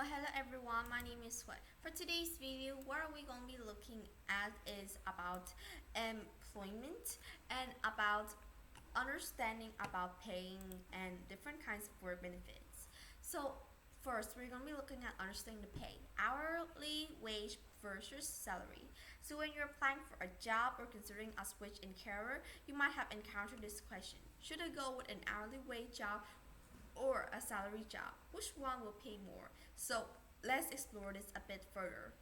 Well, hello everyone, my name is Hui. For today's video, what are we going to be looking at is about employment and about understanding about paying and different kinds of work benefits. So first, we're going to be looking at understanding the pay, hourly wage versus salary. So when you're applying for a job or considering a switch in career, you might have encountered this question. Should I go with an hourly wage job or a salary job? Which one will pay more? So let's explore this a bit further.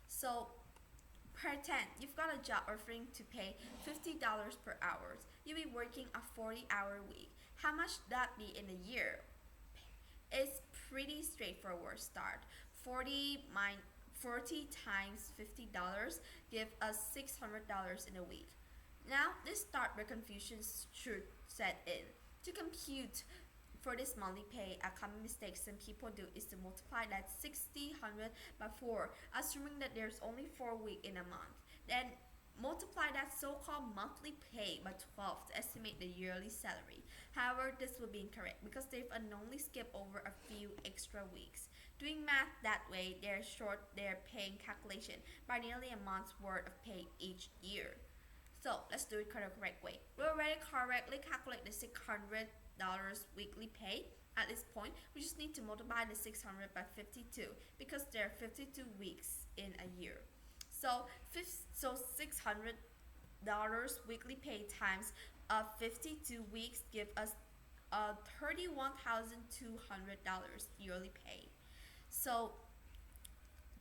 So pretend you've got a job offering to pay $50 per hour. You'll be working a 40-hour week. How much that be in a year? It's pretty straightforward start. 40 times $50 give us $600 in a week. Now this start where confusion should set in. To compute for this monthly pay, a common mistake some people do is to multiply that 600 by 4, assuming that there's only 4 weeks in a month. Then multiply that so-called monthly pay by 12 to estimate the yearly salary. However, this would be incorrect because they've unknowingly skipped over a few extra weeks. Doing math that way, they're short their paying calculation by nearly a month's worth of pay each year. So let's do it the correct way. We already correctly calculate the $600 weekly pay. At this point, we just need to multiply the 600 by 52 because there are 52 weeks in a year. So $600 weekly pay times 52 weeks give us $31,200 yearly pay. So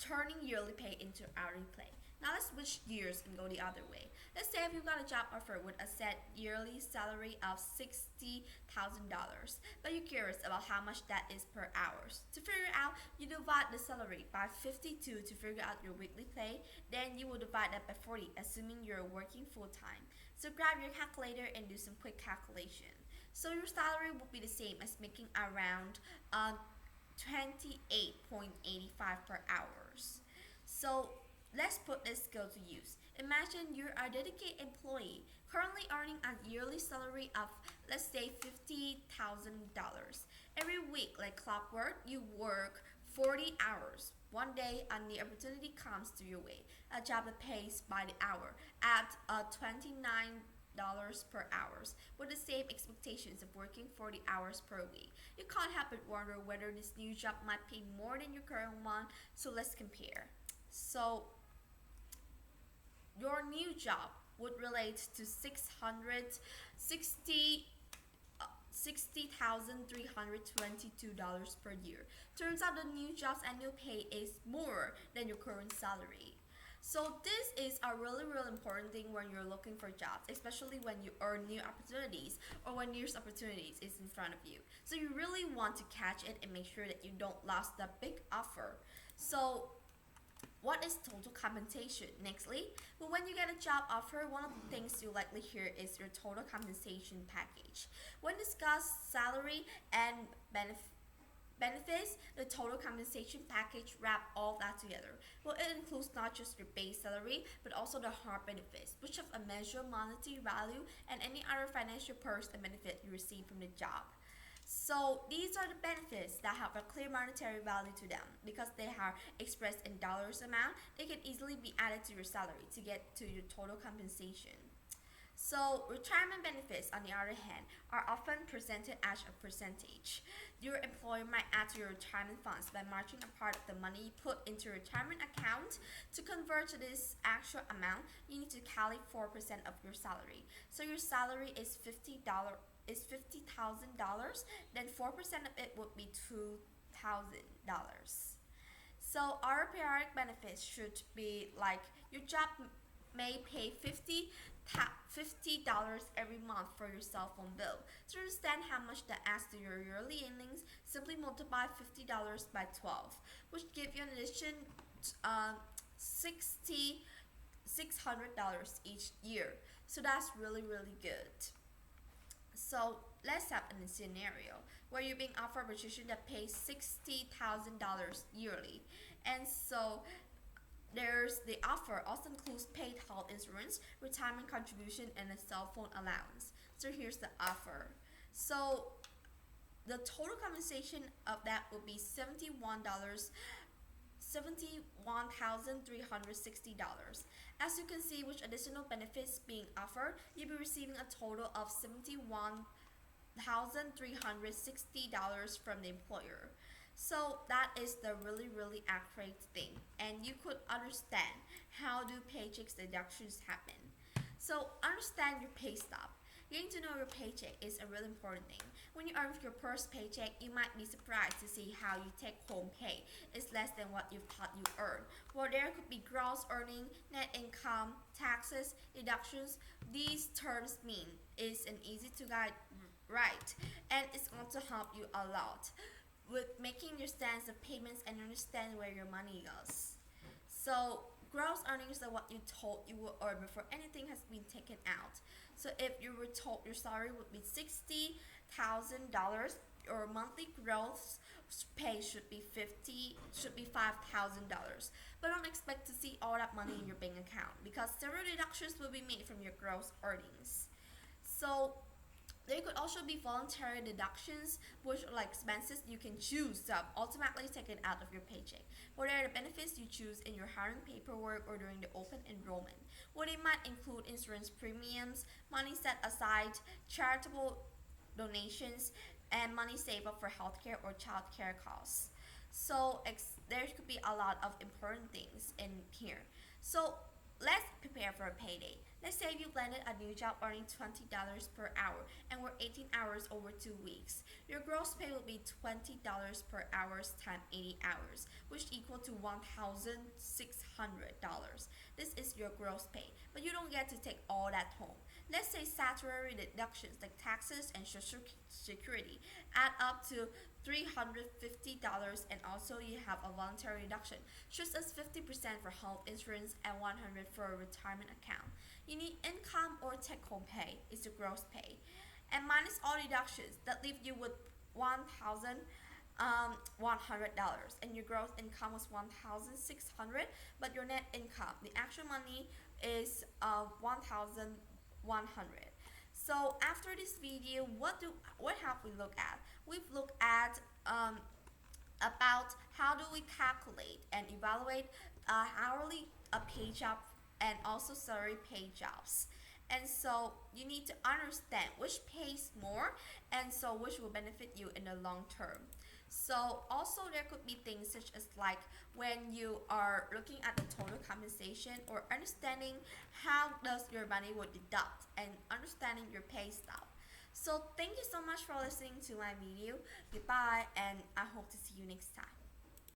turning yearly pay into hourly pay. Now let's switch gears and go the other way. Let's say if you've got a job offer with a set yearly salary of $60,000, but you're curious about how much that is per hour. To figure out, you divide the salary by 52 to figure out your weekly pay. Then you will divide that by 40, assuming you're working full time. So grab your calculator and do some quick calculation. So your salary will be the same as making around 28.85 per hours. So let's put this skill to use. Imagine you're a dedicated employee currently earning a yearly salary of, let's say, $50,000. Every week, like clockwork, you work 40 hours. One day, and the opportunity comes to your way, a job that pays by the hour at 29 per hour with the same expectations of working 40 hours per week. You can't help but wonder whether this new job might pay more than your current one, so let's compare. So your new job would relate to 60,322 dollars per year. Turns out the new job's annual pay is more than your current salary. So this is a really important thing when you're looking for jobs, especially when you earn new opportunities or when new opportunities is in front of you. So you really want to catch it and make sure that you don't lose the big offer. So what is total compensation? Nextly, but when you get a job offer, one of the things you likely hear is your total compensation package. When discuss salary and benefits, the total compensation package wrap all that together. Well, it includes not just your base salary, but also the hard benefits, which have a measured monetary value and any other financial perks and benefit you receive from the job. So these are the benefits that have a clear monetary value to them because they are expressed in dollars amount. They can easily be added to your salary to get to your total compensation. So retirement benefits, on the other hand, are often presented as a percentage. Your employer might add to your retirement funds by matching a part of the money you put into your retirement account. To convert to this actual amount, you need to calculate 4% of your salary. So your salary is $50,000, then 4% of it would be $2,000. So our periodic benefits should be like your job may pay $50 every month for your cell phone bill. To understand how much that adds to your yearly earnings, simply multiply $50 by 12, which give you an addition $600 each year. So that's really good. So let's have a scenario where you're being offered a position that pays $60,000 yearly. And so there's the offer also includes paid health insurance, retirement contribution, and a cell phone allowance. So here's the offer. So the total compensation of that would be $71,360. As you can see, with additional benefits being offered, you'll be receiving a total of $71,360 from the employer. So that is the really accurate thing, and you could understand how do paychecks deductions happen. So understand your pay stub. Getting to know your paycheck is a really important thing. When you earn your first paycheck, you might be surprised to see how your take-home pay is less than what you thought you earned. Well, there could be gross earning, net income, taxes, deductions. These terms mean it's an easy to guide right, and it's going to help you a lot with making your stance of payments and understand where your money goes. So gross earnings are what you told you will earn before anything has been taken out. So if you were told your salary would be $60,000, your monthly gross pay should be $5,000. But don't expect to see all that money in your bank account because several deductions will be made from your gross earnings. So there could also be voluntary deductions, which are like expenses you can choose to automatically take it out of your paycheck. What are the benefits you choose in your hiring paperwork or during the open enrollment? Well, they might include insurance premiums, money set aside, charitable donations, and money saved up for healthcare or childcare costs. So there could be a lot of important things in here. So let's prepare for a payday. Let's say you landed a new job earning $20 per hour and work 18 hours over 2 weeks. Your gross pay will be $20 per hour times 80 hours, which equal to $1,600. This is your gross pay, but you don't get to take all that home. Let's say statutory deductions like taxes and social security add up to $350, and also you have a voluntary deduction, just as 50% for health insurance and $100 for a retirement account. You need income or take-home pay is the gross pay, and minus all deductions that leave you with $1,100, and your gross income was $1,600, but your net income, the actual money, is $1,100. So after this video, what have we looked at? We've looked at about how do we calculate and evaluate hourly pay job and also salary pay jobs. And so you need to understand which pays more and so which will benefit you in the long term. So also there could be things such as like when you are looking at the total compensation or understanding how does your money would deduct and understanding your pay stub. So thank you so much for listening to my video. Goodbye, and I hope to see you next time.